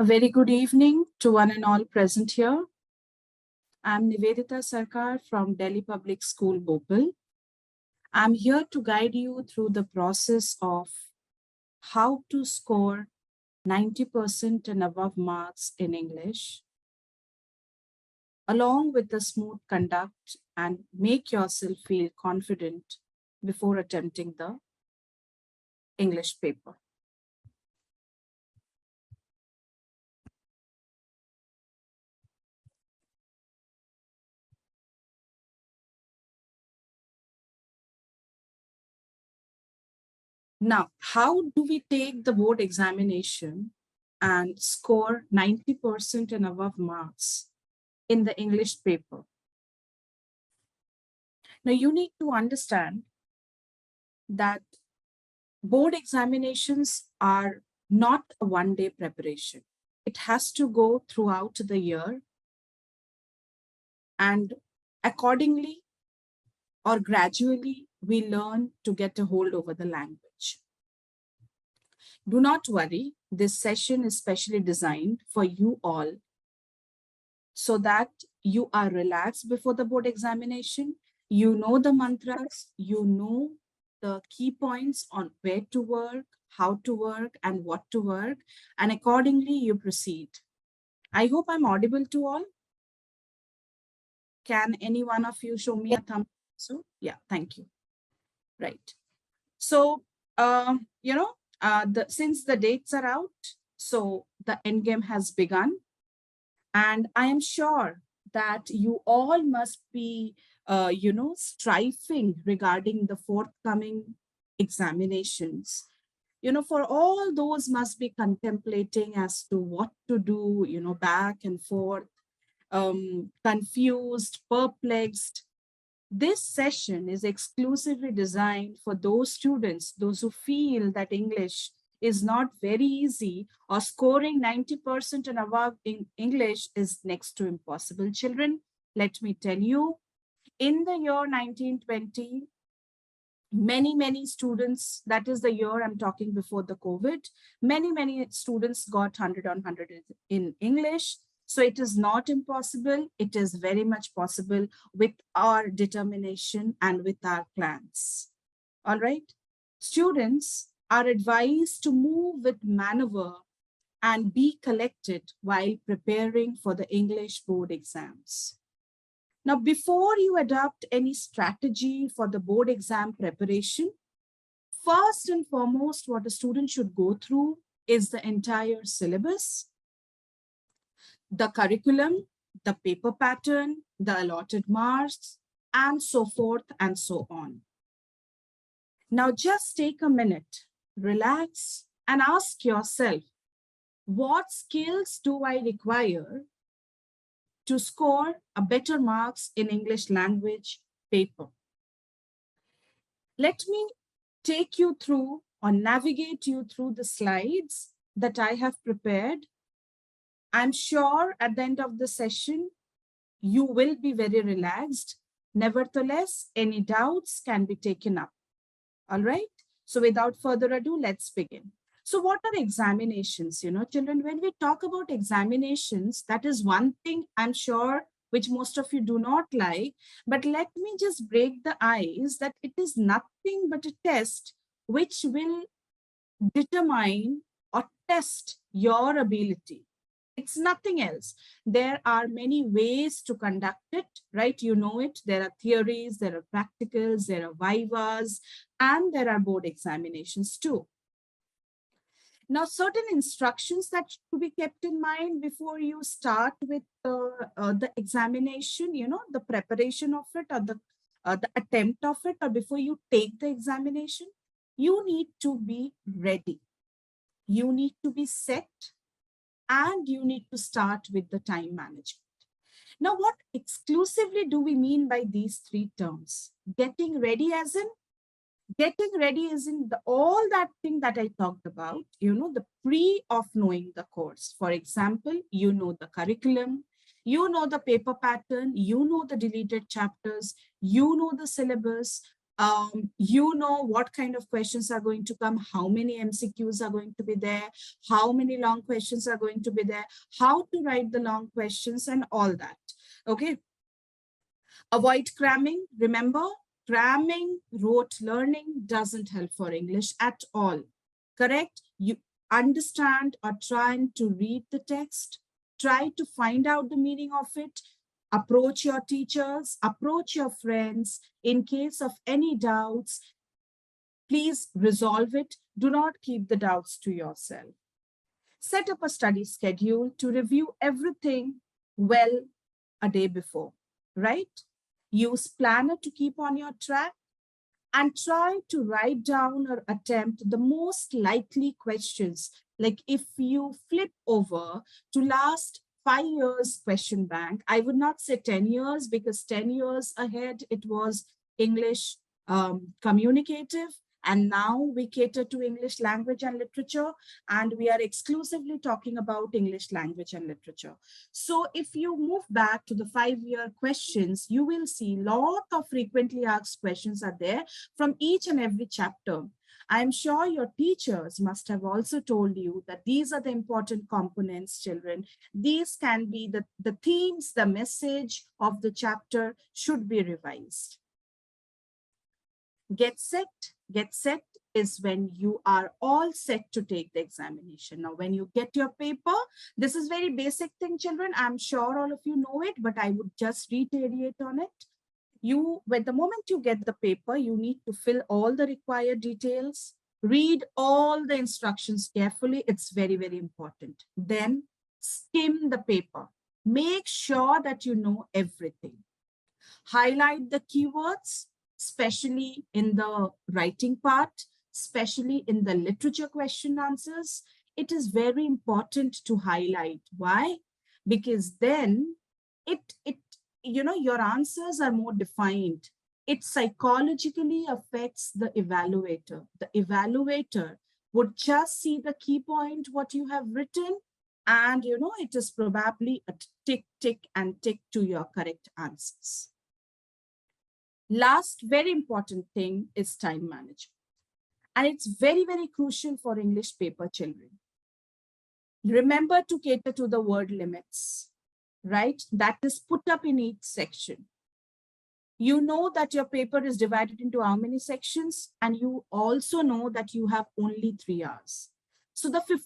A very good evening to one and all present here. I'm Nivedita Sarkar from Delhi Public School, Bhopal. I'm here to guide you through the process of how to score 90% and above marks in English, along with the smooth conduct and make yourself feel confident before attempting the English paper. Now, how do we take the board examination and score 90% and above marks in the English paper? Now, you need to understand that board examinations are not a one-day preparation. It has to go throughout the year, and accordingly or gradually, we learn to get a hold over the language. Do not worry, this session is specially designed for you all so that you are relaxed before the board examination. You know the mantras, you know the key points on where to work, how to work, and what to work, and accordingly you proceed. I hope I'm audible to all. Can any one of you show me a thumb? So yeah, thank you. Right. So, since the dates are out, so the end game has begun. And I am sure that you all must be, striving regarding the forthcoming examinations. For all those must be contemplating as to what to do, back and forth, confused, perplexed. This session is exclusively designed for those students, those who feel that English is not very easy or scoring 90% and above in English is next to impossible. Children, let me tell you, in the year 1920, many students, that is the year I'm talking before the COVID, many students got 100 on 100 in English. So it is not impossible. It is very much possible with our determination and with our plans. All right. Students are advised to move with maneuver and be collected while preparing for the English board exams. Now, before you adopt any strategy for the board exam preparation, first and foremost, what a student should go through is the entire syllabus, the curriculum, the paper pattern, the allotted marks, and so forth and so on. Now, just take a minute, relax, and ask yourself, what skills do I require to score a better marks in English language paper? Let me take you through or navigate you through the slides that I have prepared. I'm sure at the end of the session, you will be very relaxed. Nevertheless, any doubts can be taken up. All right. So without further ado, let's begin. So what are examinations? Children, when we talk about examinations, that is one thing I'm sure which most of you do not like, but let me just break the ice that it is nothing but a test which will determine or test your ability. It's nothing else. There are many ways to conduct it, right? You know it. There are theories, there are practicals, there are vivas, and there are board examinations too. Now, certain instructions that should be kept in mind before you start with the examination, the preparation of it or the attempt of it, or before you take the examination, you need to be ready. You need to be set, and you need to start with the time management. Now, what exclusively do we mean by these three terms? Getting ready as in all that thing that I talked about, the pre of knowing the course. For example, you know the curriculum, you know the paper pattern, you know the deleted chapters, you know the syllabus, You know what kind of questions are going to come, how many MCQs are going to be there, how many long questions are going to be there, how to write the long questions and all that. Okay. Avoid cramming. Remember, cramming rote learning doesn't help for English at all. Correct? You understand or trying to read the text, try to find out the meaning of it, approach your teachers, approach your friends. In case of any doubts, please resolve it. Do not keep the doubts to yourself. Set up a study schedule to review everything well a day before, right? Use planner to keep on your track and try to write down or attempt the most likely questions. Like if you flip over to last 5 years question bank, I would not say 10 years because 10 years ahead, it was English communicative. And now we cater to English language and literature, and we are exclusively talking about English language and literature. So if you move back to the 5-year questions, you will see a lot of frequently asked questions are there from each and every chapter. I'm sure your teachers must have also told you that these are the important components, children. These can be the themes, the message of the chapter should be revised. Get set is when you are all set to take the examination. Now, when you get your paper, this is very basic thing, children. I'm sure all of you know it, but I would just reiterate on it. When the moment you get the paper, you need to fill all the required details, read all the instructions carefully. It's very, very important. Then skim the paper. Make sure that you know everything. Highlight the keywords, especially in the writing part, especially in the literature question answers. It is very important to highlight. Why? Because then your answers are more defined. It psychologically affects the evaluator. The evaluator would just see the key point, what you have written, and it is probably a tick, tick, and tick to your correct answers. Last very important thing is time management. And it's very, very crucial for English paper children. Remember to cater to the word limits, right? That is put up in each section. You know that your paper is divided into how many sections, and you also know that you have only 3 hours. So the 15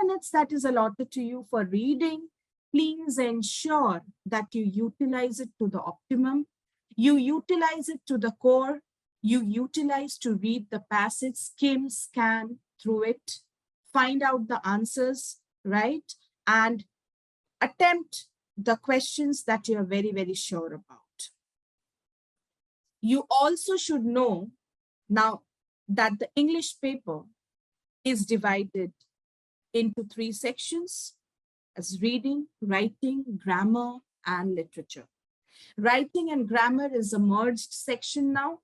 minutes that is allotted to you for reading, please ensure that you utilize it to the optimum. You utilize it to the core. You utilize to read the passage, skim, scan through it, find out the answers, right? And attempt the questions that you are very, very sure about. You also should know now that the English paper is divided into 3 sections as reading, writing, grammar, and literature. Writing and grammar is a merged section now.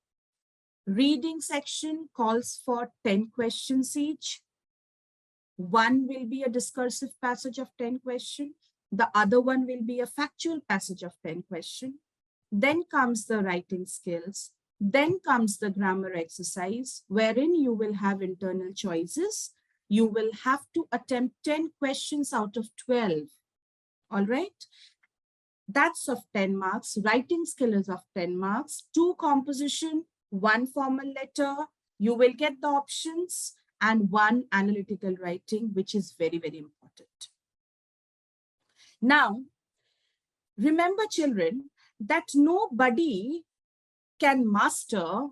Reading section calls for 10 questions each. One will be a discursive passage of 10 questions. The other one will be a factual passage of 10 questions. Then comes the writing skills. Then comes the grammar exercise, wherein you will have internal choices. You will have to attempt 10 questions out of 12. All right. That's of 10 marks. Writing skill is of 10 marks. 2 composition, 1 formal letter. You will get the options, and 1 analytical writing, which is very, very important. Now, remember, children, that nobody can master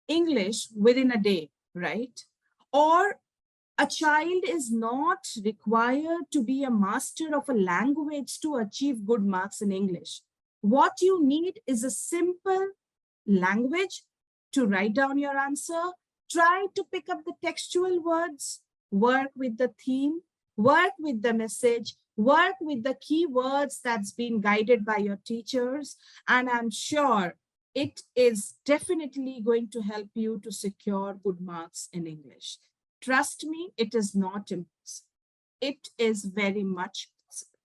English within a day, right? Or a child is not required to be a master of a language to achieve good marks in English. What you need is a simple language to write down your answer. Try to pick up the textual words, work with the theme, work with the message, work with the key words that's been guided by your teachers. And I'm sure it is definitely going to help you to secure good marks in English. Trust me, it is not impossible. It is very much possible.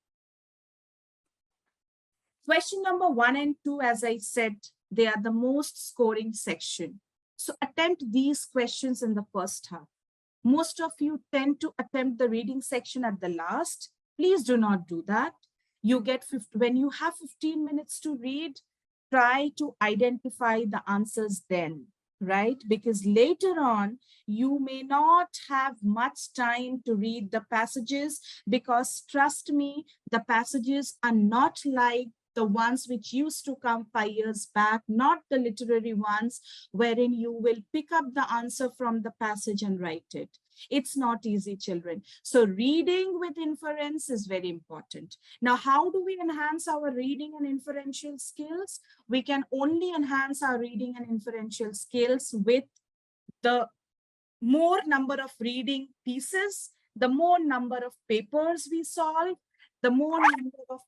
Question number 1 and 2, as I said, they are the most scoring section. So attempt these questions in the first half. Most of you tend to attempt the reading section at the last. Please do not do that. You get when you have 15 minutes to read, try to identify the answers then, right? Because later on, you may not have much time to read the passages, because trust me, the passages are not like the ones which used to come 5 years back, not the literary ones, wherein you will pick up the answer from the passage and write it. It's not easy, children. So reading with inference is very important. Now, how do we enhance our reading and inferential skills? We can only enhance our reading and inferential skills with the more number of reading pieces, the more number of papers we solve, the more number of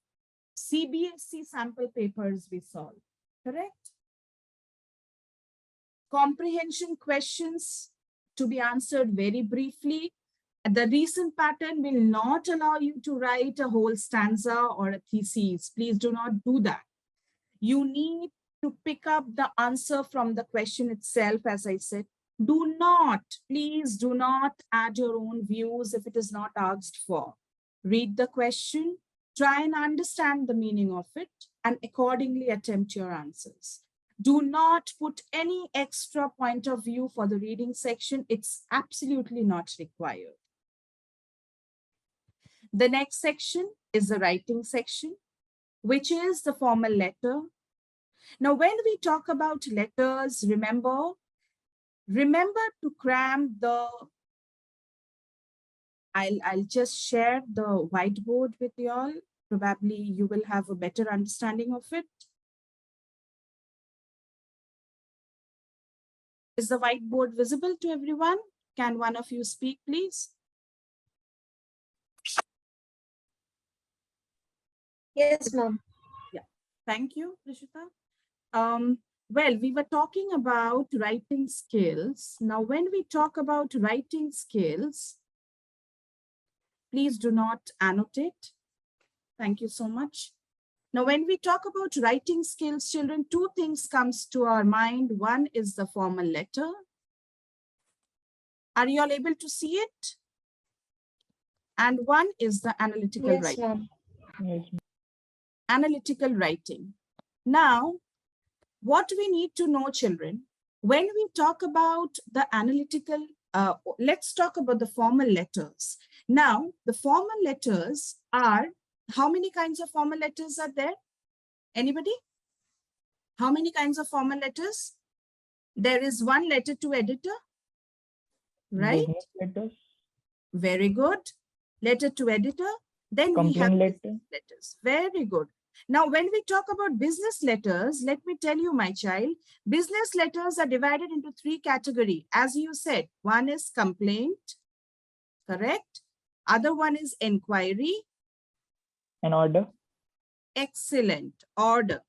CBSE sample papers we solve, correct? Comprehension questions to be answered very briefly. The recent pattern will not allow you to write a whole stanza or a thesis. Please do not do that. You need to pick up the answer from the question itself, as I said. Do not, please do not add your own views if it is not asked for. Read the question, try and understand the meaning of it, and accordingly attempt your answers. Do not put any extra point of view for the reading section. It's absolutely not required. The next section is the writing section, which is the formal letter. Now, when we talk about letters, remember to cram the, I'll just share the whiteboard with you all. Probably you will have a better understanding of it. Is the whiteboard visible to everyone? Can one of you speak, please? Yes, ma'am. Yeah, thank you, Rishita. Well, we were talking about writing skills. Now, when we talk about writing skills, please do not annotate. Thank you so much. Now, when we talk about writing skills, children, two things comes to our mind. One is the formal letter. Are you all able to see it? And one is the analytical Yes, writing. ma'am. Yes. Analytical writing. Now, what we need to know, children, when we talk about the analytical, let's talk about the formal letters. Now, the formal letters are, how many kinds of formal letters are there? Anybody? How many kinds of formal letters? There is one letter to editor, right? Business letters, Very good. Letter to editor. Then we have complaint letter, business letters. Very good. Now, when we talk about business letters, let me tell you, my child, business letters are divided into three categories. As you said, one is complaint, correct? Other one is inquiry. an order, Excellent. Order,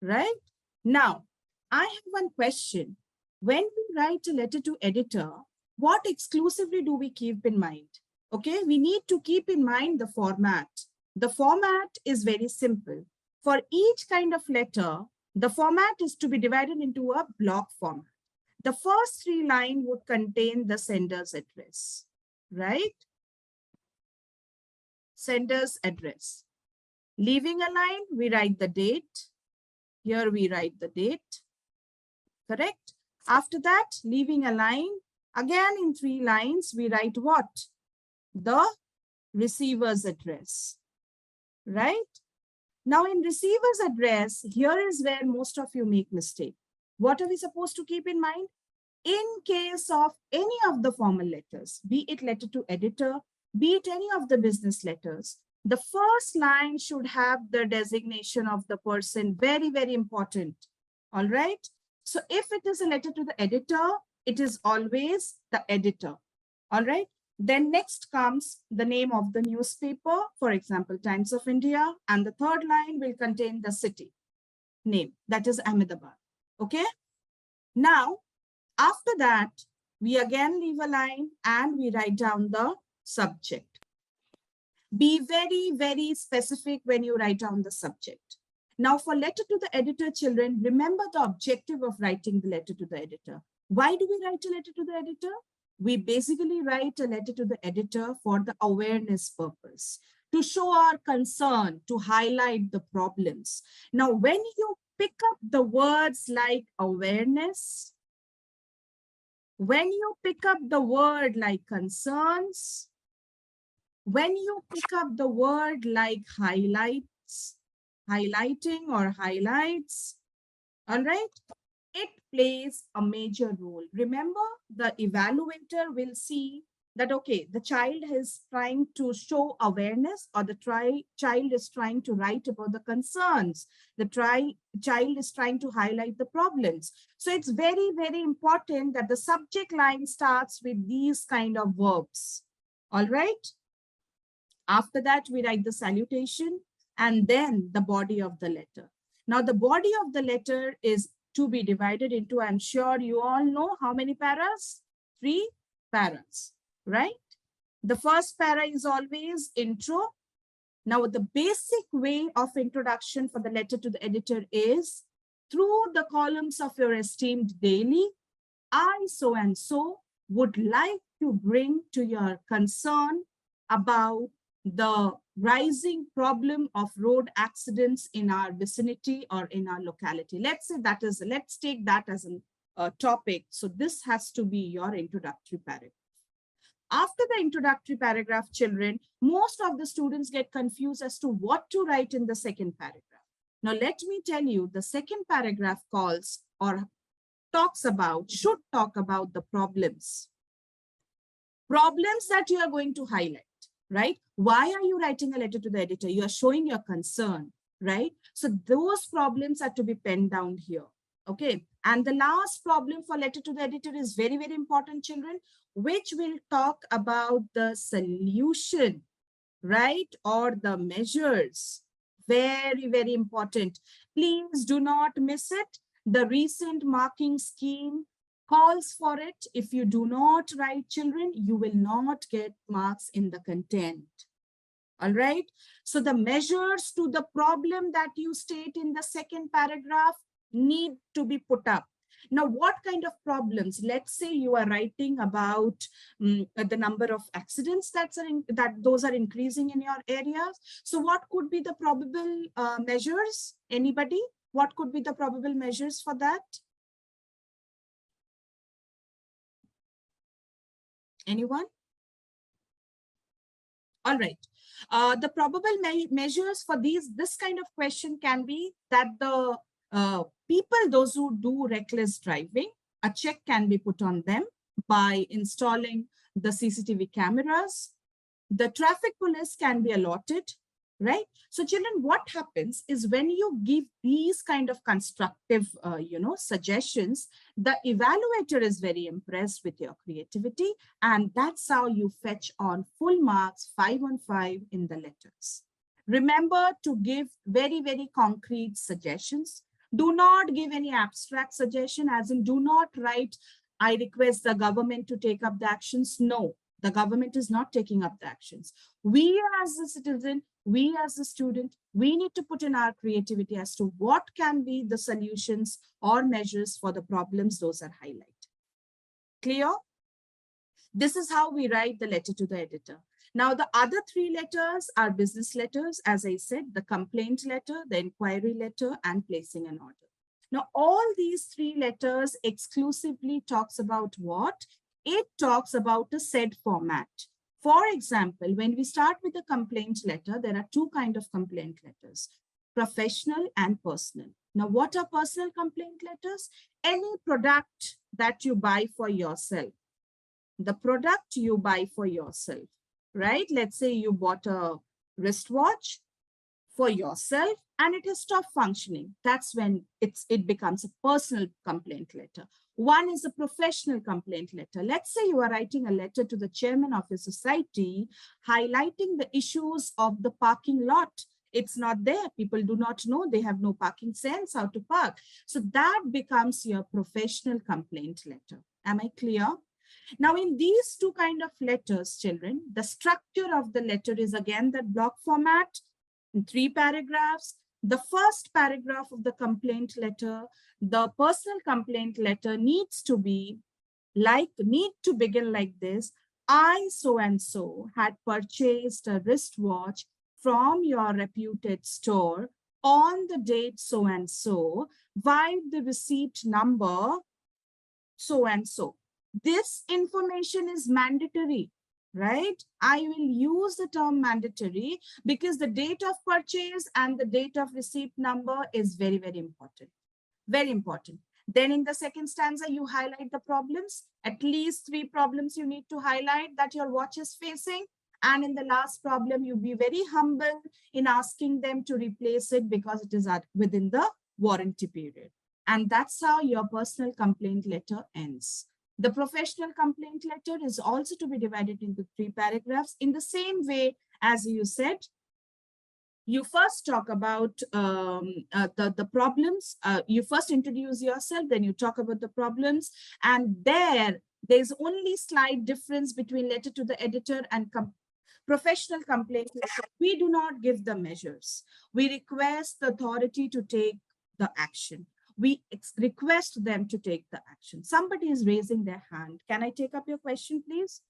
right? Now, I have one question. When we write a letter to editor, what exclusively do we keep in mind? Okay, we need to keep in mind the format. The format is very simple. For each kind of letter, the format is to be divided into a block format. The first 3 lines would contain the sender's address, right? Sender's address. Leaving a line, we write the date. Here we write the date, correct? After that, leaving a line, again in 3 lines, we write what? The receiver's address, right? Now in receiver's address, here is where most of you make mistake. What are we supposed to keep in mind? In case of any of the formal letters, be it letter to editor, be it any of the business letters, the first line should have the designation of the person. Very, very important. All right. So if it is a letter to the editor, it is always the editor. All right. Then next comes the name of the newspaper, for example, Times of India. And the third line will contain the city name, that is Ahmedabad. Okay. Now, after that, we again leave a line and we write down the subject. Be very, very specific when you write down the subject. Now, for letter to the editor, children, remember the objective of writing the letter to the editor. Why do we write a letter to the editor? We basically write a letter to the editor for the awareness purpose, to show our concern, to highlight the problems. Now, when you pick up the words like awareness, when you pick up the word like concerns, when you pick up the word like highlights, highlighting or highlights, all right, it plays a major role. Remember, the evaluator will see that, okay, the child is trying to show awareness, or the child is trying to write about the concerns. The child is trying to highlight the problems. So it's very, very important that the subject line starts with these kind of verbs. All right. After that, we write the salutation and then the body of the letter. Now, the body of the letter is to be divided into, I'm sure you all know how many paras? 3 paras, right? The first para is always intro. Now, the basic way of introduction for the letter to the editor is through the columns of your esteemed daily, I so and so would like to bring to your concern about the rising problem of road accidents in our vicinity or in our locality. Let's say that is, let's take that as a topic. So this has to be your introductory paragraph. After the introductory paragraph, children, most of the students get confused as to what to write in the second paragraph. Now, let me tell you, the second paragraph calls or talks about, should talk about the problems. Problems that you are going to highlight, right? Why are you writing a letter to the editor? You are showing your concern, right? So those problems are to be penned down here, okay? And the last problem for letter to the editor is very, very important, children, which will talk about the solution, right? Or the measures. Very, very important. Please do not miss it. The recent marking scheme calls for it. If you do not write, children, you will not get marks in the content. All right. So the measures to the problem that you state in the second paragraph need to be put up. Now, what kind of problems? Let's say you are writing about the number of accidents that those are increasing in your areas. So what could be the probable measures? Anybody? What could be the probable measures for that? Anyone? All right. The probable measures for this kind of question can be that the people, those who do reckless driving, a check can be put on them by installing the CCTV cameras. The traffic police can be allotted, right? So children, what happens is when you give these kind of constructive, suggestions, the evaluator is very impressed with your creativity, and that's how you fetch on full marks, 5 on 5 in the letters. Remember to give very, very concrete suggestions. Do not give any abstract suggestion, as in do not write, I request the government to take up the actions. No, the government is not taking up the actions. We as a citizen, we as a student, we need to put in our creativity as to what can be the solutions or measures for the problems those are highlighted. Clear? This is how we write the letter to the editor. Now, the other 3 letters are business letters, as I said, the complaint letter, the inquiry letter, and placing an order. Now, all these 3 letters exclusively talks about what? It talks about a said format. For example, when we start with a complaint letter, there are 2 kinds of complaint letters, professional and personal. Now, what are personal complaint letters? Any product that you buy for yourself. The product you buy for yourself, right? Let's say you bought a wristwatch for yourself and it has stopped functioning. That's when it becomes a personal complaint letter. One is a professional complaint letter. Let's say you are writing a letter to the chairman of a society highlighting the issues of the parking lot. It's not there. People do not know. They have no parking sense how to park. So that becomes your professional complaint letter. Am I clear? Now, in these 2 kind of letters, children, the structure of the letter is again that block format in 3 paragraphs. The first paragraph of the complaint letter, the personal complaint letter, needs to be need to begin like this. I, so and so, had purchased a wristwatch from your reputed store on the date so and so, by the receipt number so and so. This information is mandatory, right? I will use the term mandatory because the date of purchase and the date of receipt number is very, very important. Very important. Then in the second stanza, you highlight the problems. At least 3 problems you need to highlight that your watch is facing. And in the last problem, you be very humble in asking them to replace it because it is within the warranty period. And that's how your personal complaint letter ends. The professional complaint letter is also to be divided into 3 paragraphs in the same way as you said. You first talk about the problems. You first introduce yourself, then you talk about the problems. And there's only slight difference between letter to the editor and professional complaint letter. We do not give the measures. We request the authority to take the action. We request them to take the action. Somebody is raising their hand. Can I take up your question, please?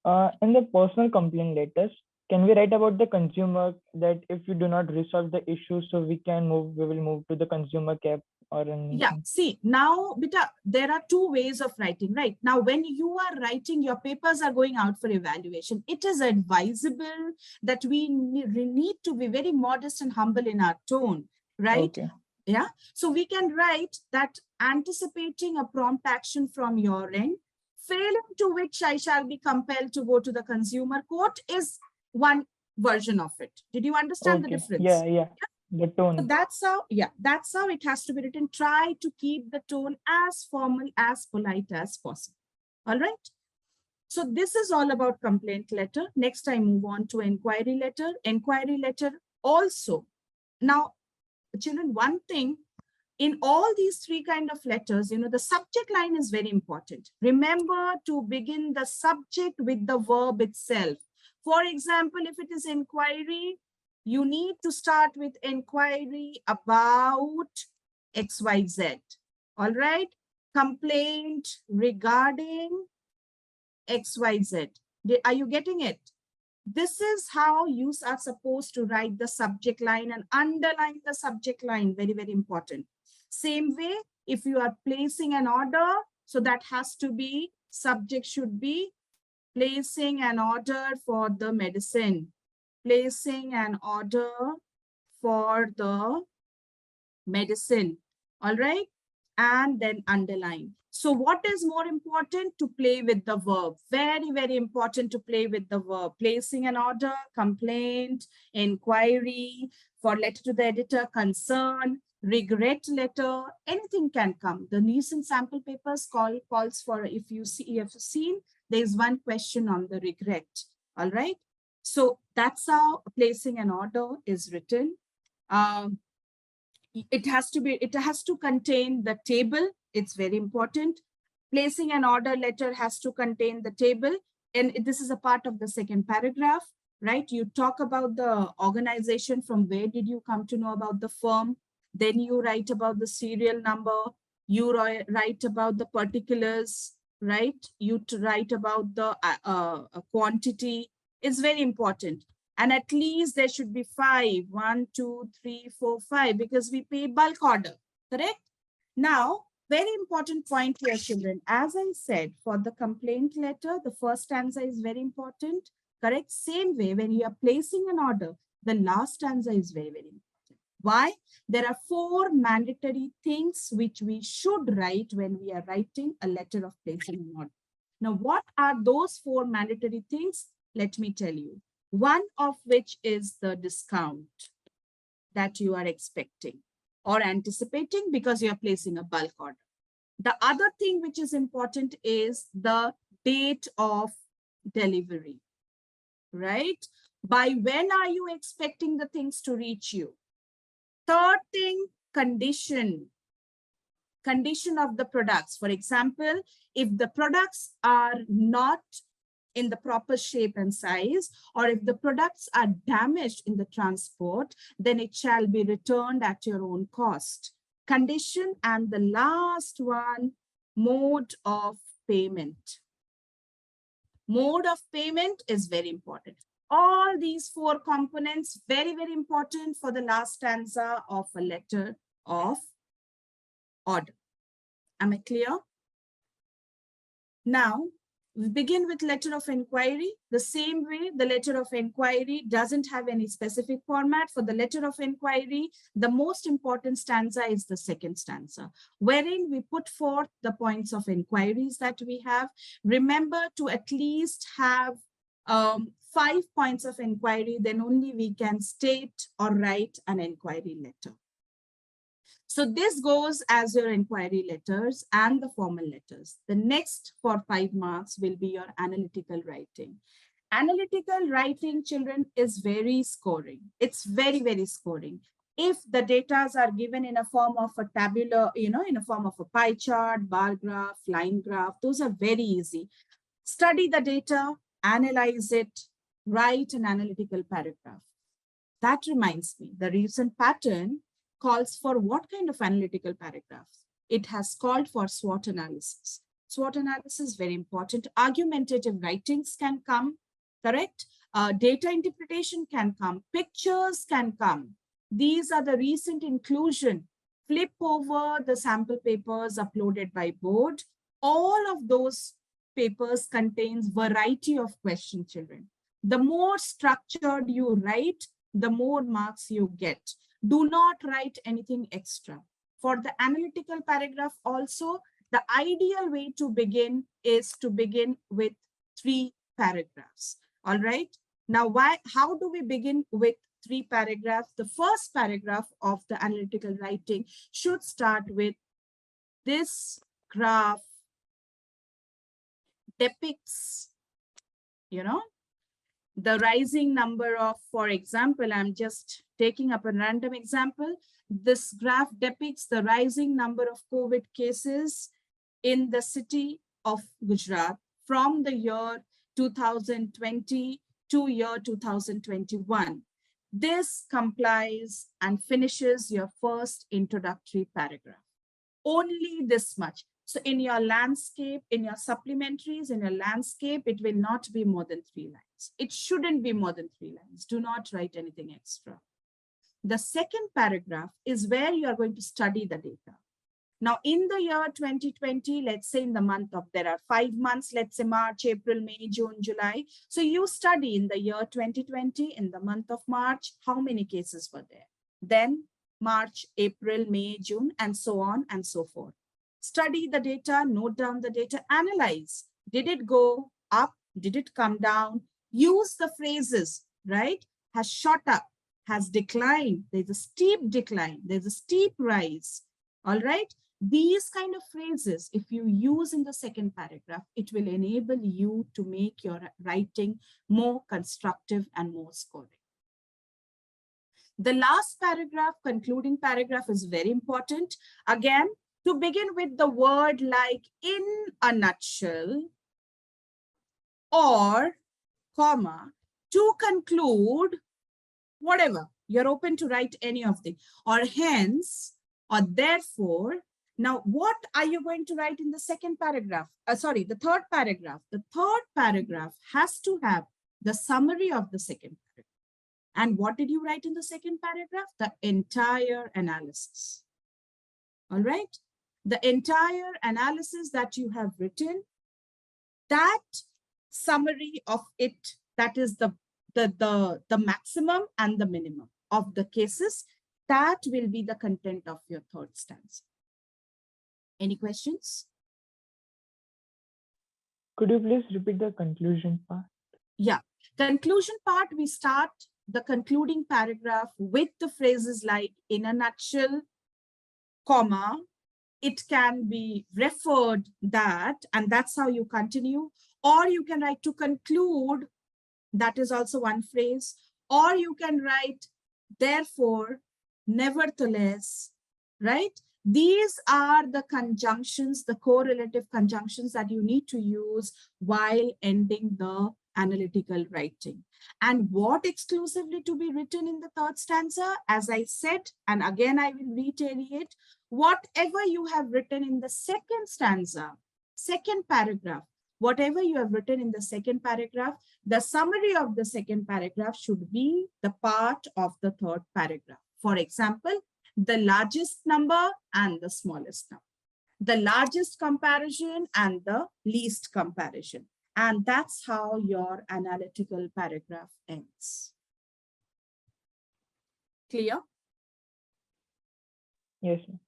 In the personal complaint letters, can we write about the consumer that if you do not resolve the issue, so we will move to the consumer cap or anything? Yeah, see, now, Bita, there are 2 ways of writing, right? Now, when you are writing, your papers are going out for evaluation. It is advisable that we need to be very modest and humble in our tone, right? Okay. Yeah, so we can write that anticipating a prompt action from your end, failing to which I shall be compelled to go to the consumer court is one version of it. Did you understand the difference? Yeah. The tone. So that's how it has to be written. Try to keep the tone as formal, as polite as possible. All right. So this is all about complaint letter. Next, I move on to inquiry letter. Inquiry letter also. Now, children, one thing, in all these 3 kind of letters, the subject line is very important. Remember to begin the subject with the verb itself. For example, if it is inquiry, you need to start with inquiry about XYZ. All right. Complaint regarding XYZ. Are you getting it? This is how you are supposed to write the subject line and underline the subject line. Very, very important. Same way, if you are placing an order, so that has to be, subject should be placing an order for the medicine. Placing an order for the medicine. All right. And then underline. So what is more important? To play with the verb. Very, very important to play with the verb. Placing an order, complaint, inquiry, for letter to the editor, concern, regret letter, anything can come. The recent sample papers calls for, if you have seen, there's one question on the regret. All right. So that's how placing an order is written. It has to contain the table. It's very important. Placing an order letter has to contain the table. And this is a part of the second paragraph, right? You talk about the organization, from where did you come to know about the firm. Then you write about the serial number. You write about the particulars, right? You write about the quantity. It's very important. And at least there should be 5, 1, 2, 3, 4, 5, because we pay bulk order, correct? Now, very important point here, children. As I said, for the complaint letter, the first stanza is very important, correct? Same way, when you are placing an order, the last stanza is very, very important. Why? There are 4 mandatory things which we should write when we are writing a letter of placing an order. Now, what are those 4 mandatory things? Let me tell you. One of which is the discount that you are expecting or anticipating because you are placing a bulk order. The other thing which is important is the date of delivery, right? By when are you expecting the things to reach you? Third thing, condition of the products. For example, if the products are not in the proper shape and size, or if the products are damaged in the transport, then it shall be returned at your own cost. Condition. And the last one, mode of payment. Mode of payment is very important. All these four components, very, very important for the last stanza of a letter of order. Am I clear? Now, we begin with letter of inquiry. The same way, the letter of inquiry doesn't have any specific format. For the letter of inquiry, the most important stanza is the second stanza, wherein we put forth the points of inquiries that we have. Remember to at least have 5 points of inquiry, then only we can state or write an inquiry letter. So this goes as your inquiry letters and the formal letters. The next for 5 marks will be your analytical writing. Analytical writing, children, is very scoring. It's very, very scoring. If the data are given in a form of a tabular, in a form of a pie chart, bar graph, line graph, those are very easy. Study the data, analyze it, write an analytical paragraph. That reminds me, the recent pattern calls for what kind of analytical paragraphs? It has called for SWOT analysis. SWOT analysis is very important. Argumentative writings can come, correct? Data interpretation can come. Pictures can come. These are the recent inclusion. Flip over the sample papers uploaded by board. All of those papers contains variety of question, children. The more structured you write, the more marks you get. Do not write anything extra. For the analytical paragraph also, the ideal way to begin is to begin with 3 paragraphs. All right. Now, how do we begin with 3 paragraphs? The first paragraph of the analytical writing should start with, this graph depicts, the rising number of, for example, I'm just taking up a random example. This graph depicts the rising number of COVID cases in the city of Gujarat from the year 2020 to year 2021. This complies and finishes your first introductory paragraph. Only this much. So in your landscape, in your supplementaries, in your landscape, it will not be more than 3 lines. It shouldn't be more than 3 lines. Do not write anything extra. The second paragraph is where you are going to study the data. Now, in the year 2020, let's say in the month of, there are 5 months, let's say March, April, May, June, July. So you study in the year 2020, in the month of March, how many cases were there? Then March, April, May, June, and so on and so forth. Study the data, note down the data, analyze. Did it go up? Did it come down? Use the phrases, right? Has shot up, has declined. There's a steep decline. There's a steep rise. All right. These kind of phrases, if you use in the second paragraph, it will enable you to make your writing more constructive and more scoring. The last paragraph, concluding paragraph, is very important. Again, to begin with the word like in a nutshell or comma, to conclude, whatever, you're open to write any of them, or hence, or therefore. Now, what are you going to write in the second paragraph? The third paragraph. The third paragraph has to have the summary of the second paragraph. And what did you write in the second paragraph? The entire analysis. All right. The entire analysis that you have written, that summary of it, that is the maximum and the minimum of the cases, that will be the content of your third stanza. Any questions? Could you please repeat the conclusion part? Yeah. Conclusion part, we start the concluding paragraph with the phrases like in a nutshell, comma, it can be referred that, and that's how you continue. Or you can write to conclude, that is also one phrase. Or you can write therefore, nevertheless, right? These are the conjunctions, the correlative conjunctions that you need to use while ending the analytical writing. And what exclusively to be written in the third stanza, as I said, and again I will reiterate, whatever you have written in the second stanza, Second paragraph, whatever you have written in the second paragraph, the summary of the second paragraph should be the part of the third paragraph. For example, the largest number and the smallest number, the largest comparison and the least comparison. And that's how your analytical paragraph ends. Clear? Yes, ma'am.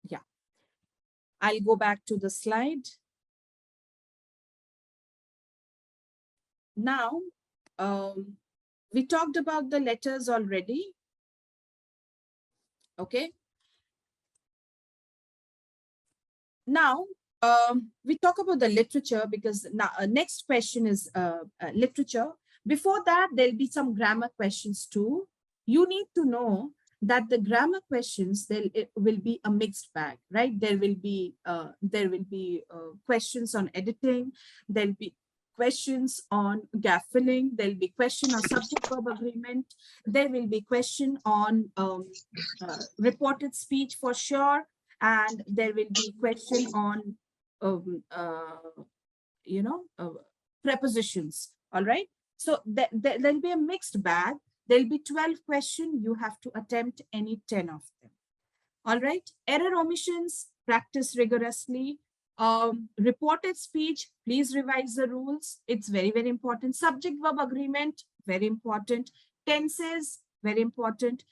Yeah. I'll go back to the slide. Now, we talked about the letters already. Okay. Now, we talk about the literature because now, next question is literature. Before that, there'll be some grammar questions too. You need to know that the grammar questions, it will be a mixed bag, right? There will be questions on editing. There'll be questions on gap filling. There'll be question on subject-verb agreement. There will be question on reported speech for sure. And there will be question on, prepositions, all right? So there'll be a mixed bag. There'll be 12 questions. You have to attempt any 10 of them, all right? Error omissions, practice rigorously. Reported speech, please revise the rules. It's very, very important. Subject-verb agreement, very important. Tenses, very important.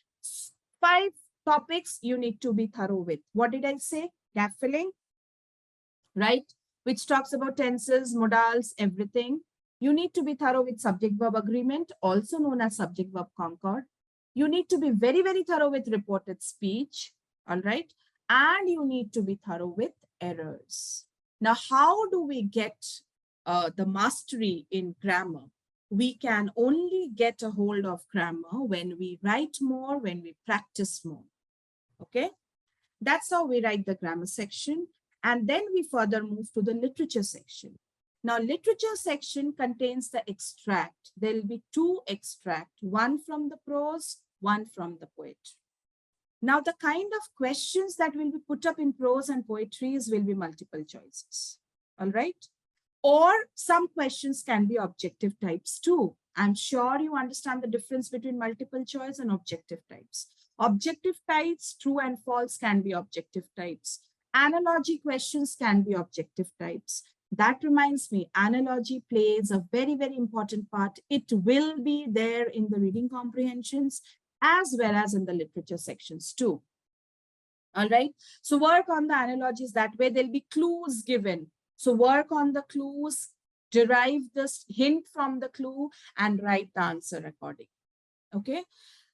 5 topics you need to be thorough with. What did I say? Gap filling, right? Which talks about tenses, modals, everything. You need to be thorough with subject-verb agreement, also known as subject-verb concord. You need to be very, very thorough with reported speech, all right? And you need to be thorough with errors. Now, how do we get the mastery in grammar? We can only get a hold of grammar when we write more, when we practice more. Okay, that's how we write the grammar section. And then we further move to the literature section. Now, literature section contains the extract. There will be 2 extracts, one from the prose, one from the poetry. Now, the kind of questions that will be put up in prose and poetry will be multiple choices, all right? Or some questions can be objective types too. I'm sure you understand the difference between multiple choice and objective types. Objective types, true and false, can be objective types. Analogy questions can be objective types. That reminds me, analogy plays a very, very important part. It will be there in the reading comprehensions as well as in the literature sections too. All right. So work on the analogies. That way there'll be clues given. So work on the clues, derive this hint from the clue and write the answer accordingly. Okay.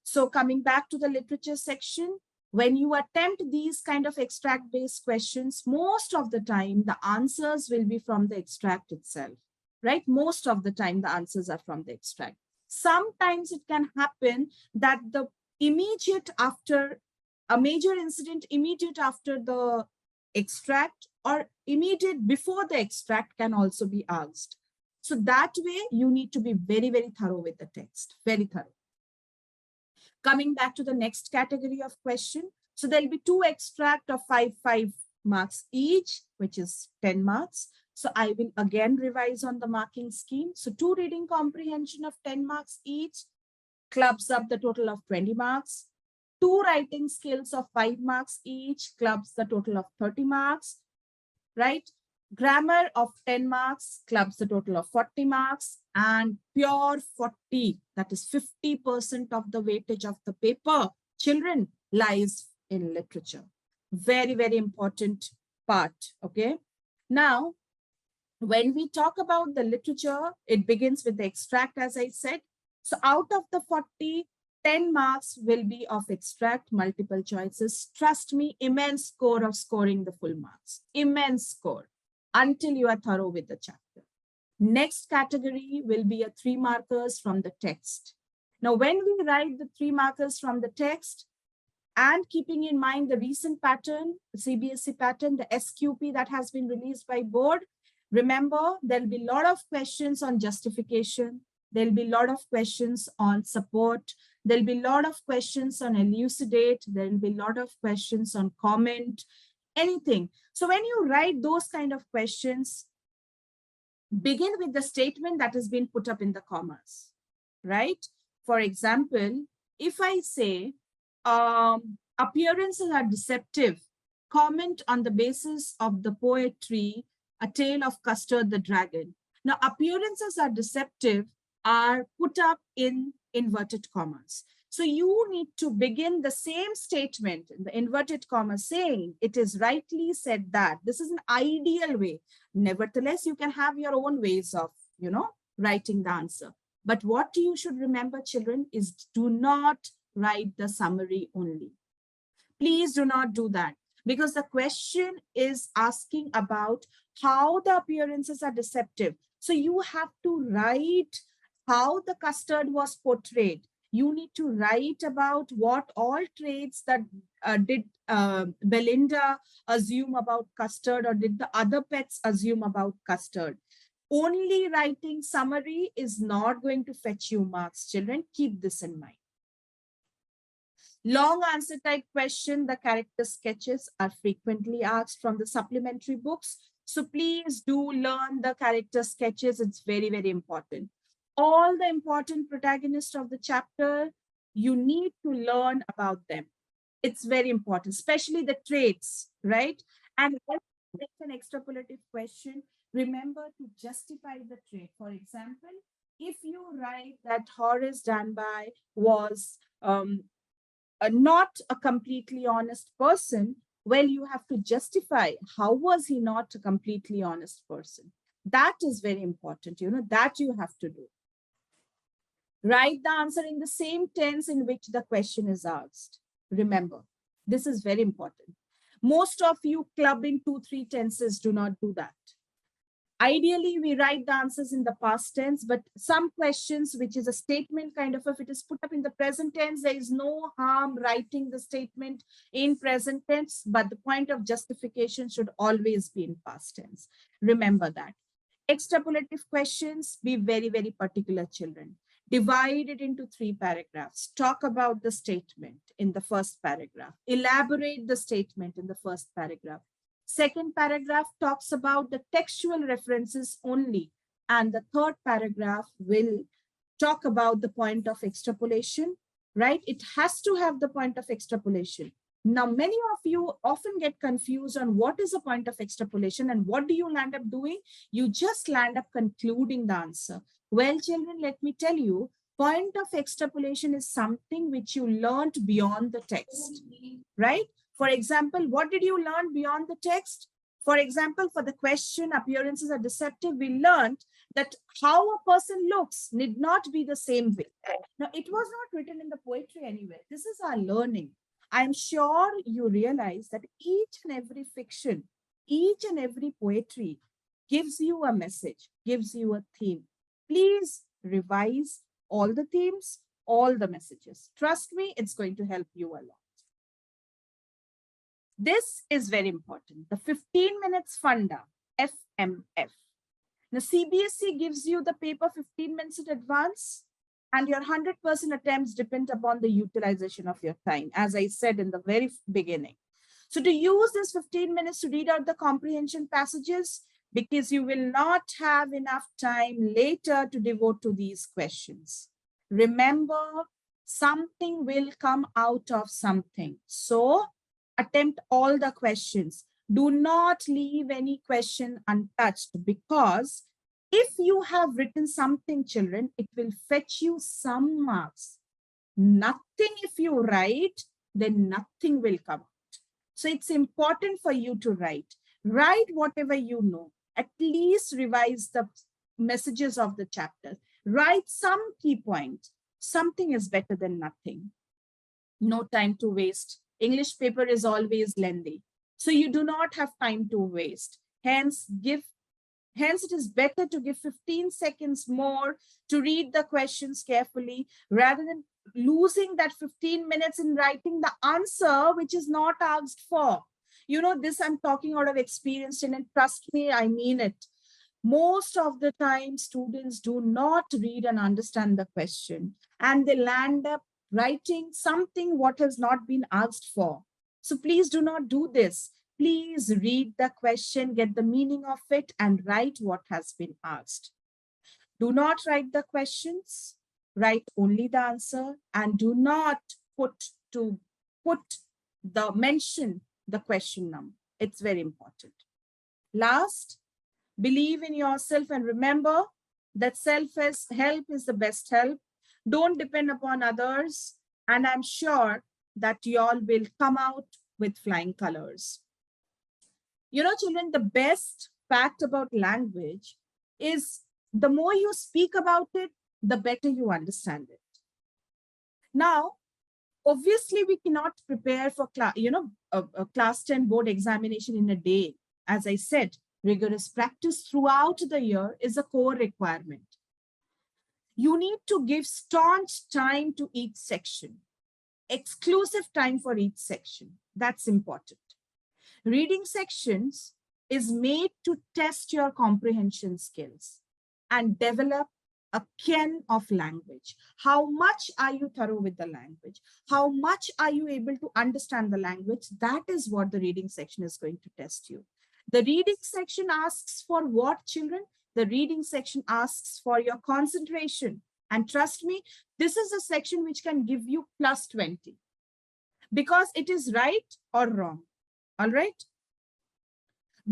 So coming back to the literature section, when you attempt these kind of extract-based questions, most of the time, the answers will be from the extract itself, right? Most of the time, the answers are from the extract. Sometimes it can happen that the immediate after, a major incident immediate after the extract or immediate before the extract can also be asked. So that way, you need to be very, very thorough with the text, very thorough. Coming back to the next category of question. So there'll be 2 extract of 5 marks each, which is 10 marks. So I will again revise on the marking scheme. So 2 reading comprehension of 10 marks each clubs up the total of 20 marks. 2 writing skills of 5 marks each clubs the total of 30 marks, right? Grammar of 10 marks clubs the total of 40 marks, and pure 40, that is 50% of the weightage of the paper, children, lies in literature. Very, very important part, okay? Now, when we talk about the literature, it begins with the extract, as I said. So out of the 40, 10 marks will be of extract, multiple choices. Trust me, immense score of scoring the full marks, immense score, until you are thorough with the chapter. Next category will be a 3 markers from the text. Now, when we write the 3 markers from the text, and keeping in mind the recent pattern, the CBSE pattern, the SQP that has been released by board, remember, there'll be a lot of questions on justification. There'll be a lot of questions on support. There'll be a lot of questions on elucidate. There'll be a lot of questions on comment. anything. So when you write those kind of questions, begin with the statement that has been put up in the commas, right? For example, if I say, appearances are deceptive, comment on the basis of the poetry, A Tale of Custard the Dragon. Now, appearances are deceptive are put up in inverted commas. So you need to begin the same statement in the inverted comma saying, it is rightly said that. This is an ideal way. Nevertheless, you can have your own ways of, writing the answer. But what you should remember, children, is do not write the summary only. Please do not do that, because the question is asking about how the appearances are deceptive. So you have to write how the custard was portrayed. You need to write about what all traits that did Belinda assume about custard, or did the other pets assume about custard. Only writing summary is not going to fetch you marks, children. Keep this in mind. Long answer type question, the character sketches are frequently asked from the supplementary books. So please do learn the character sketches. It's very, very important. All the important protagonists of the chapter, you need to learn about them. It's very important, especially the traits, right? And when it's an extrapolative question, remember to justify the trait. For example, if you write that Horace Danby was not a completely honest person, well, you have to justify how was he not a completely honest person. That is very important, that you have to do. Write the answer in the same tense in which the question is asked. Remember, this is very important. Most of you club in 2-3 tenses do not do that. Ideally, we write the answers in the past tense, but some questions, which is a statement kind of, if it is put up in the present tense, there is no harm writing the statement in present tense, but the point of justification should always be in past tense. Remember that. Extrapolative questions, be very, very particular, children. Divide it into 3 paragraphs. Talk about the statement in the first paragraph. Elaborate the statement in the first paragraph. Second paragraph talks about the textual references only. And the third paragraph will talk about the point of extrapolation, right? It has to have the point of extrapolation. Now, many of you often get confused on what is the point of extrapolation and what do you land up doing? You just land up concluding the answer. Well, children, let me tell you, point of extrapolation is something which you learned beyond the text, right? For example, what did you learn beyond the text? For example, for the question, appearances are deceptive, we learned that how a person looks need not be the same way. Now, it was not written in the poetry anywhere. This is our learning. I'm sure you realize that each and every fiction, each and every poetry gives you a message, gives you a theme. Please revise all the themes, all the messages. Trust me, it's going to help you a lot. This is very important. The 15 minutes funda, FMF. Now, CBSE gives you the paper 15 minutes in advance, and your 100% attempts depend upon the utilization of your time, as I said in the very beginning. So to use this 15 minutes to read out the comprehension passages, because you will not have enough time later to devote to these questions. Remember, something will come out of something. So attempt all the questions. Do not leave any question untouched, because if you have written something, children, it will fetch you some marks. Nothing if you write, then nothing will come out. So it's important for you to write. Write whatever you know. At least revise the messages of the chapter. Write some key points. Something is better than nothing. No time to waste. English paper is always lengthy. So you do not have time to waste. Hence, it is better to give 15 seconds more to read the questions carefully rather than losing that 15 minutes in writing the answer, which is not asked for. This I'm talking out of experience, and trust me, I mean it. Most of the time, students do not read and understand the question, and they land up writing something what has not been asked for. So please do not do this. please read the question, get the meaning of it, and write what has been asked. Do not write the questions, write only the answer, and do not mention the question number. It's very important. Last, believe in yourself and remember that self-help is the best help. Don't depend upon others. And I'm sure that you all will come out with flying colors. You know, children, the best fact about language is the more you speak about it, the better you understand it. Now, obviously, we cannot prepare for a class 10 board examination in a day. As I said, rigorous practice throughout the year is a core requirement. You need to give staunch time to each section, exclusive time for each section. That's important. Reading sections is made to test your comprehension skills and develop a ken of language. How much are you thorough with the language? How much are you able to understand the language? That is what the reading section is going to test you. The reading section asks for what, children? The reading section asks for your concentration. And trust me, this is a section which can give you plus 20 because it is right or wrong. All right?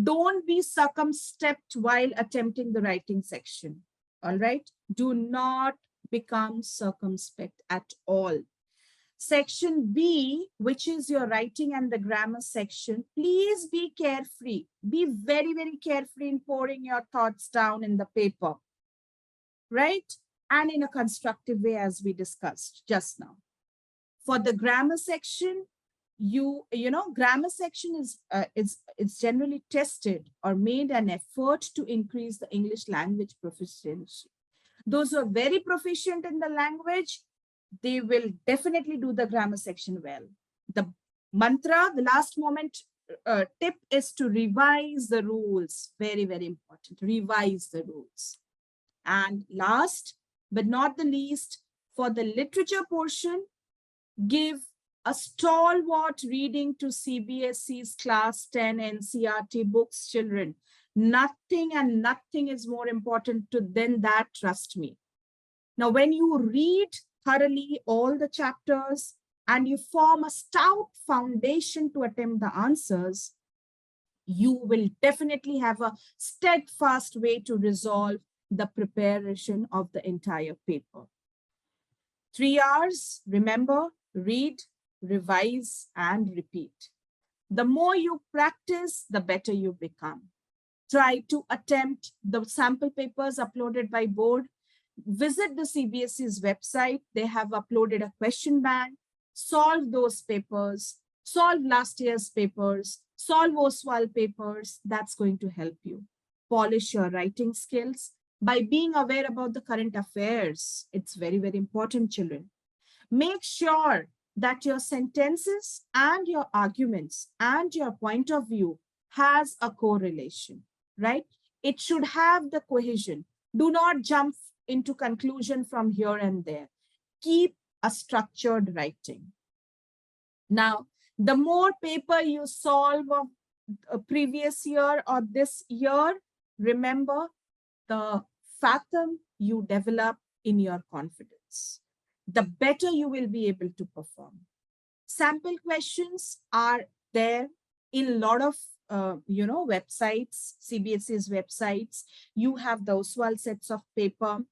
Don't be circumspect while attempting the writing section. All right? Do not become circumspect at all. Section B, which is your writing and the grammar section, please be carefree. Be very, very carefree in pouring your thoughts down in the paper. Right? And in a constructive way, as we discussed just now. For the grammar section, grammar section is generally tested or made an effort to increase the English language proficiency. Those who are very proficient in the language, they will definitely do the grammar section well. The mantra, the last moment tip is to revise the rules. Very, very important. Revise the rules. And last but not the least, for the literature portion, give a stalwart reading to CBSE's Class 10 NCERT books, children. Nothing and nothing is more important than that, trust me. Now, when you read thoroughly all the chapters and you form a stout foundation to attempt the answers, you will definitely have a steadfast way to resolve the preparation of the entire paper. 3 hours, remember, read, revise, and repeat. The more you practice, the better you become. Try to attempt the sample papers uploaded by board. Visit the CBSE's website. They have uploaded a question bank. Solve those papers. Solve last year's papers. Solve OSWAL papers. That's going to help you. Polish your writing skills by being aware about the current affairs. It's very, very important, children. Make sure that your sentences and your arguments and your point of view has a correlation, right? It should have the cohesion. Do not jump into conclusion from here and there. Keep a structured writing. Now, the more paper you solve of a previous year or this year, remember the fathom you develop in your confidence, the better you will be able to perform. Sample questions are there in a lot of websites, CBSE's websites. You have those OSWAL sets of paper.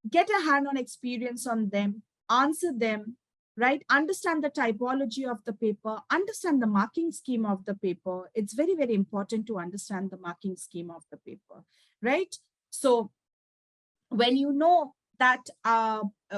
Get a hand-on experience on them, answer them, right? Understand the typology of the paper, understand the marking scheme of the paper. It's very, very important to understand the marking scheme of the paper, right? So when you know that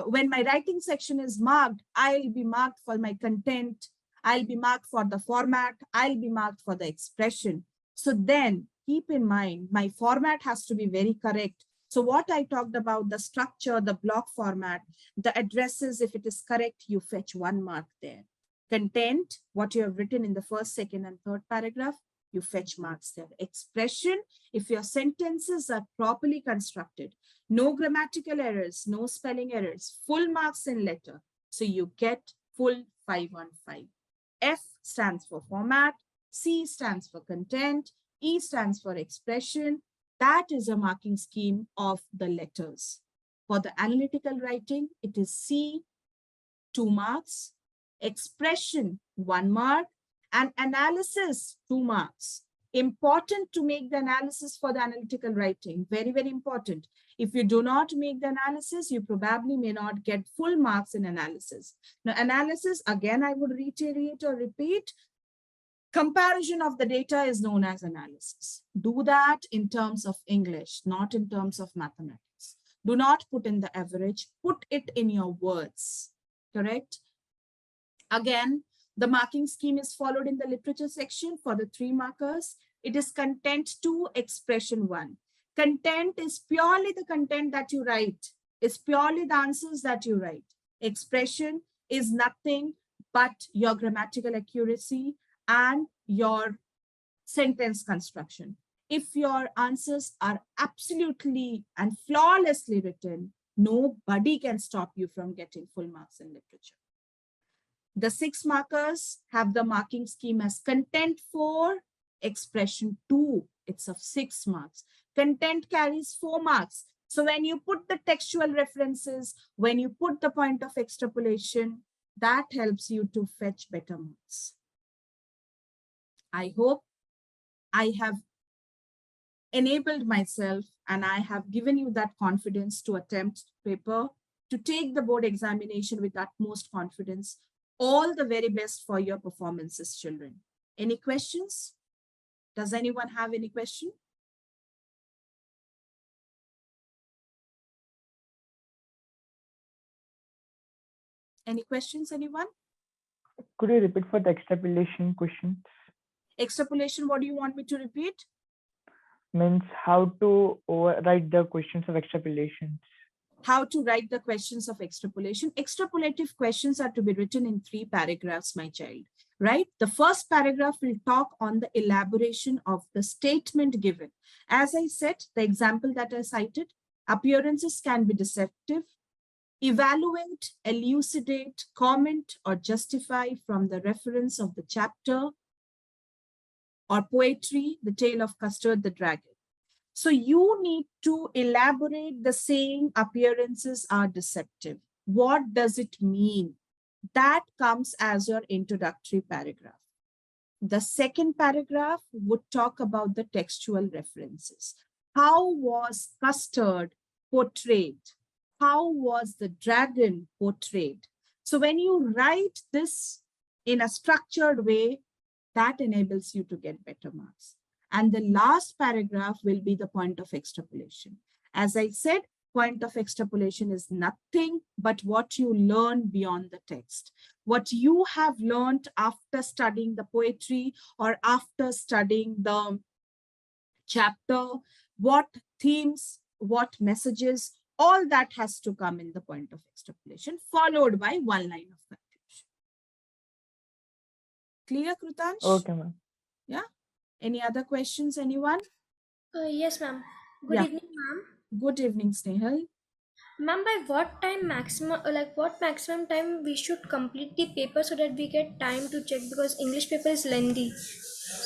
when my writing section is marked, I'll be marked for my content, I'll be marked for the format, I'll be marked for the expression. So then keep in mind, my format has to be very correct. So what I talked about, the structure, the block format, the addresses, if it is correct, you fetch 1 mark there. Content, what you have written in the first, second, and third paragraph, you fetch marks there. Expression, if your sentences are properly constructed, no grammatical errors, no spelling errors, full marks in letter. So you get full 5 on 5. F stands for format. C stands for content, E stands for expression. That is a marking scheme of the letters. For the analytical writing, it is C, 2 marks, expression, 1 mark, and analysis, 2 marks. Important to make the analysis for the analytical writing. Very, very important. If you do not make the analysis, you probably may not get full marks in analysis. Now, analysis, again, I would reiterate or repeat, comparison of the data is known as analysis. Do that in terms of English, not in terms of mathematics. Do not put in the average, put it in your words, correct? Again, the marking scheme is followed in the literature section for the 3 markers. It is content 2, expression 1. Content is purely the content that you write. It's purely the answers that you write. Expression is nothing but your grammatical accuracy and your sentence construction. If your answers are absolutely and flawlessly written, nobody can stop you from getting full marks in literature. The 6 markers have the marking scheme as content 4, expression 2. It's of 6 marks. Content carries 4 marks. So when you put the textual references, when you put the point of extrapolation, that helps you to fetch better marks. I hope I have enabled myself and I have given you that confidence to attempt paper, to take the board examination with utmost confidence. All the very best for your performances, children. Any questions? Does anyone have any question? Any questions, anyone? Could you repeat for the extrapolation questions? Extrapolation, what do you want me to repeat? Means how to write the questions of extrapolations. How to write the questions of extrapolation. Extrapolative questions are to be written in 3 paragraphs, my child, right? The first paragraph will talk on the elaboration of the statement given. As I said, the example that I cited, appearances can be deceptive. Evaluate, elucidate, comment, or justify from the reference of the chapter or poetry, The Tale of Custard the Dragon. So you need to elaborate the saying appearances are deceptive. What does it mean? That comes as your introductory paragraph. The second paragraph would talk about the textual references. How was custard portrayed? How was the dragon portrayed? So when you write this in a structured way, that enables you to get better marks. And the last paragraph will be the point of extrapolation. As I said, point of extrapolation is nothing but what you learn beyond the text. What you have learned after studying the poetry or after studying the chapter, what themes, what messages, all that has to come in the point of extrapolation, followed by 1 line of conclusion. Clear, Krutansh? Okay, ma'am. Yeah. Any other questions, anyone? Yes, ma'am. Good Yeah. evening, ma'am. Good evening, Snehal. Ma'am, by what time maximum, what maximum time we should complete the paper so that we get time to check, because English paper is lengthy.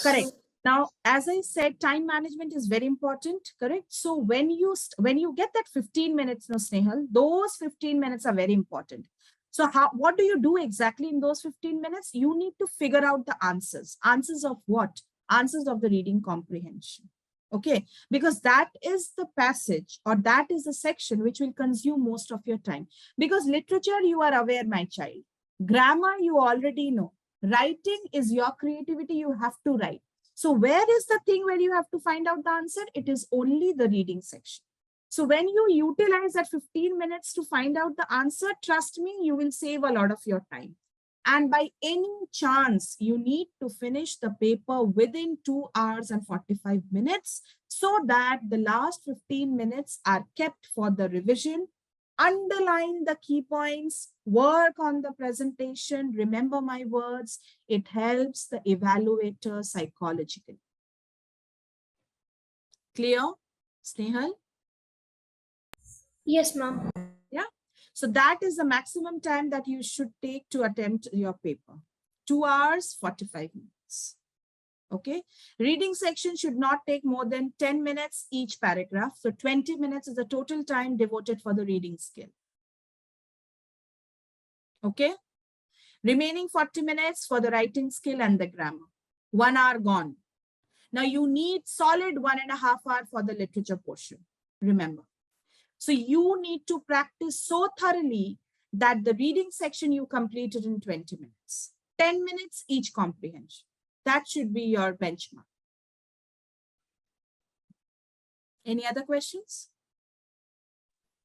Correct. So, Now, as I said, time management is very important, correct? So when you get that 15 minutes, no, Snehal, those 15 minutes are very important. So what do you do exactly in those 15 minutes? You need to figure out the answers. Answers of what? Answers of the reading comprehension. Okay, because that is the passage or that is the section which will consume most of your time. Because literature, you are aware, my child. Grammar, you already know. Writing is your creativity, you have to write. So where is the thing where you have to find out the answer? It is only the reading section. So when you utilize that 15 minutes to find out the answer, trust me, you will save a lot of your time. And by any chance, you need to finish the paper within 2 hours and 45 minutes so that the last 15 minutes are kept for the revision. Underline the key points, work on the presentation, remember my words. It helps the evaluator psychologically. Clear, Snehal? yes, ma'am. Yeah. So that is the maximum time that you should take to attempt your paper. 2 hours, 45 minutes. Okay. Reading section should not take more than 10 minutes each paragraph. So 20 minutes is the total time devoted for the reading skill. Okay. Remaining 40 minutes for the writing skill and the grammar. 1 hour gone. Now you need solid 1.5 hours for the literature portion. Remember. So you need to practice so thoroughly that the reading section you completed in 20 minutes. 10 minutes each comprehension. That should be your benchmark. Any other questions?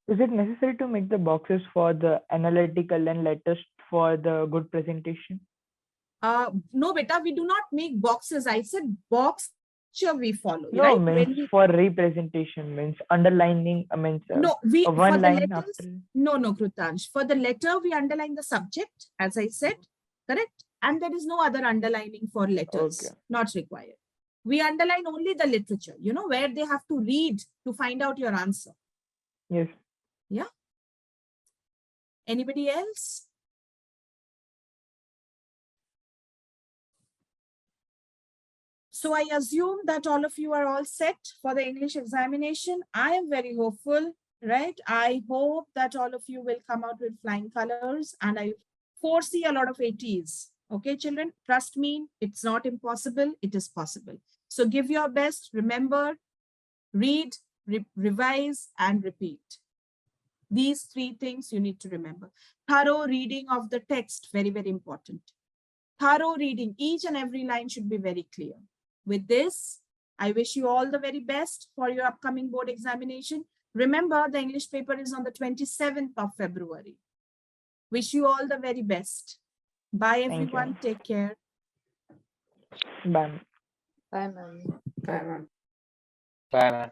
Is it necessary to make the boxes for the analytical and letters for the good presentation? No, beta, we do not make boxes. I said box structure we follow, No, right? means for representation, means underlining, means No, we one for the line letters. after. No, Krutansh. For the letter, we underline the subject, as I said, correct? And there is no other underlining for letters, Okay. not required. We underline only the literature, you know, where they have to read to find out your answer. Yes. Yeah. Anybody else? So I assume that all of you are all set for the English examination. I am very hopeful, right? I hope that all of you will come out with flying colors, and I foresee a lot of 80s. Okay, children, trust me, it's not impossible. It is possible. So give your best. Remember, read, revise, and repeat. These 3 things you need to remember. Thorough reading of the text, very, very important. Thorough reading, each and every line should be very clear. With this, I wish you all the very best for your upcoming board examination. Remember, the English paper is on the 27th of February. Wish you all the very best. Bye, everyone. Take care. Bye. Bye, ma'am. Bye, ma'am. Bye, ma'am.